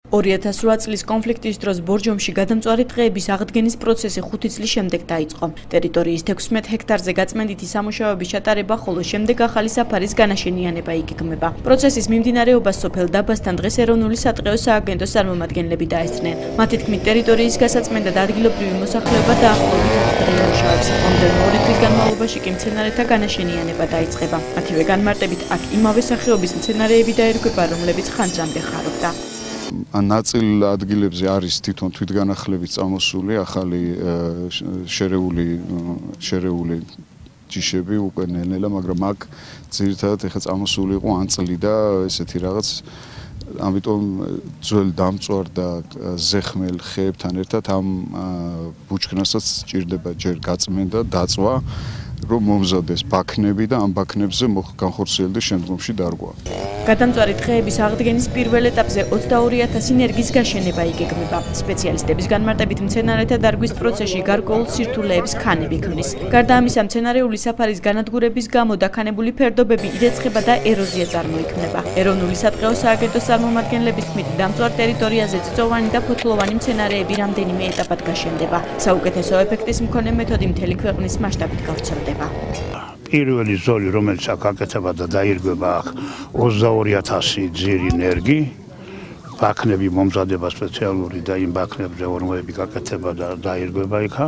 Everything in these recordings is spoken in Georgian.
2008 წლის კონფლიქტის დროს ბორჯომში გადამწვარი ტყეების აღდგენის პროცესი 5 წლის შემდეგ დაიწყო. ტერიტორიის 16 ჰექტარზე გაწმენდითი სამუშაოების ჩატარება, ხოლო შემდეგ ახალი საფარის განაშენიანება იგეგმება. პროცესის მიმდინარეობას სოფელ დაბასთან დღეს ეროვნული სატყეო სააგენტოს წარმომადგენლები დაესწრნენ. მათი თქმით, ტერიტორიის გასაწმენდად ადგილობრივი მოსახლეობა დაახლოებით 4 დღე მუშაობს. მომდევნო 2 თვის განმავლობაში კი მცენარეთა განაშენიანება დაიწყება. მათივე განმარტებით, აქ იმავე სახეობის მცენარეები დაერგვება, რომლებიც ხანძრამდე ხარობდა. ნაწილ ადგილებზე არის თვითონ თვითგანახლებით წამოსული ახალი შერეული ჯიშები უკვე ნელ-ნელა, მაგრამ აქ ძირითადად ეხლა წამოსული იყო ანწლი და ესეთი რაღაც, ამიტომ ძველ დამწვარ და ზეხმელ ხეებთან ერთად ამ ბუჩქნასაც სჭირდება ჯერ გაწმენდა, დაწვა, რომ მომზადეს ბაქნები და ამ ბაქნებზე განხორციელდეს შემდგომში დარგვა. გადამწვარი ტყეების აღდგენის პირველ ეტაპზე 22,000 ინერგის გაშენება იგეგმება. სპეციალისტების განმარტებით, მცენარეთა დარგვის პროცესში გარკვეულ სირთულეებს ქანები ქმნის. გარდა ამისა, მცენარეული საფარის განადგურების გამო დაქანებული ფერდობები ირეცხება და ეროზია წარმოიქმნება. ეროვნული სატყეო სააგენტოს წარმომადგენლების თქმით, დამწვარ ტერიტორიაზე წიწვოვანი და ფოთლოვანი მცენარეები რამდენიმე ეტაპად გაშენდება. საუკეთესო ეფექტის მქონე მეთოდი მთელი ქვეყნის მასშტაბით გავრცელდება. პირველი ზოლი, რომელიც აქ გაკეთება და დაირგვება, 22,000 ძირი ენერგი, ბაქნები მომზადება სპეციალური და იმ ბაქნებზე ორმოები გაკეთება და დაირგვება იქა.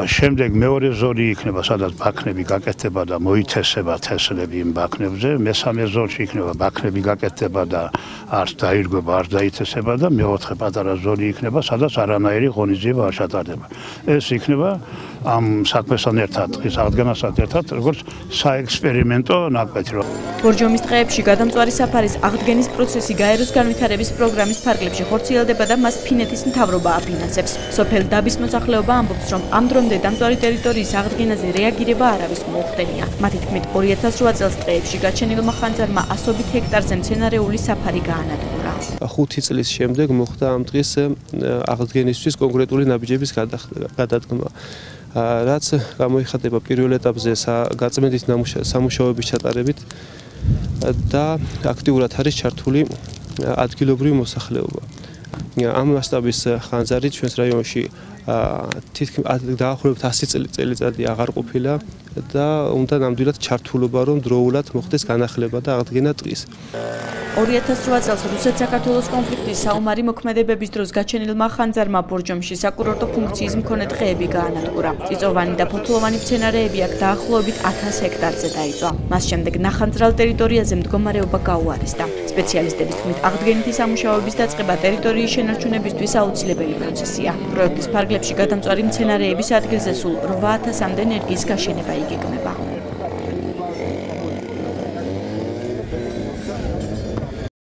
შემდეგ მეორე ზოლი იქნება, სადაც ბაქნები გაკეთდება და მოითესება თესლები იმ ბაქნებზე. მესამე ზოლში იქნება ბაქნები გაკეთდება და არც დაირგვება, არც დაითესება და მეოთხე პატარა ზოლი იქნება, სადაც არანაირი ღონისძიება არ ჩატარდება. ეს იქნება ამ საქმესთან ერთად, ტყის აღდგენასთან ერთად, როგორც საექსპერიმენტო ნაკვეთი. ბორჯომის ტყეებში გადამწვარი საფარის აღდგენის პროცესი გაეროს განვითარების პროგრამის ფარგლებში ხორციელდება და მას ფინეთის მთავრობა აფინანსებს. სოფელ დაბის მოსახლეობა ამბობს, რომ ამ დრომდე დამწვარი ტერიტორიის აღდგენაზე რეაგირება არავის მოუხდენია. მათი თქმით, 2008 წელს ტყეებში გაჩენილმა ხანძარმა ასობით ჰექტარზე მცენარეული საფარი გაანადგურა. 5 წლის შემდეგ მოხდა ამ ტყის აღდგენისთვის კონკრეტული ნაბიჯების გადადგმა. რაც გამოიხატება პირველ ეტაპზე გაწმენდით სამუშაოების ჩატარებით და აქტიურად არის ჩართული ადგილობრივი მოსახლეობა. ამ მასშტაბის ხანძარი ჩვენს რაიონში დაახლოებით 100 წელიწადი აღარ ყოფილა და უნდა ნამდვილად ჩართულობა, რომ დროულად მოხდეს განახლება და აღდგენა ტყის. 2008 წელს რუსეთ-საქართველოს კონფლიქტის საომარი მოქმედებების დროს გაჩენილმა ხანძარმა ბორჯომში საკურორტო ფუნქციის მქონე ტყეები გაანადგურა. წიწვოვანი და ფოთლოვანი მცენარეები აქ დაახლოებით 1000 ჰექტარზე დაიწვა. მას შემდეგ ნახანძრალ ტერიტორიაზე მდგომარეობა გაუარესდა. სპეციალისტების თქმით, აღდგენითი სამუშაოების დაწყება ტერიტორიის შენარჩუნებისთვის აუცილებელი პროცესია. პროექტის ფარგლებში გადამწვარი მცენარეების ადგილზე სულ 8,000-მდე ენერგიის გაშენება იგეგმება.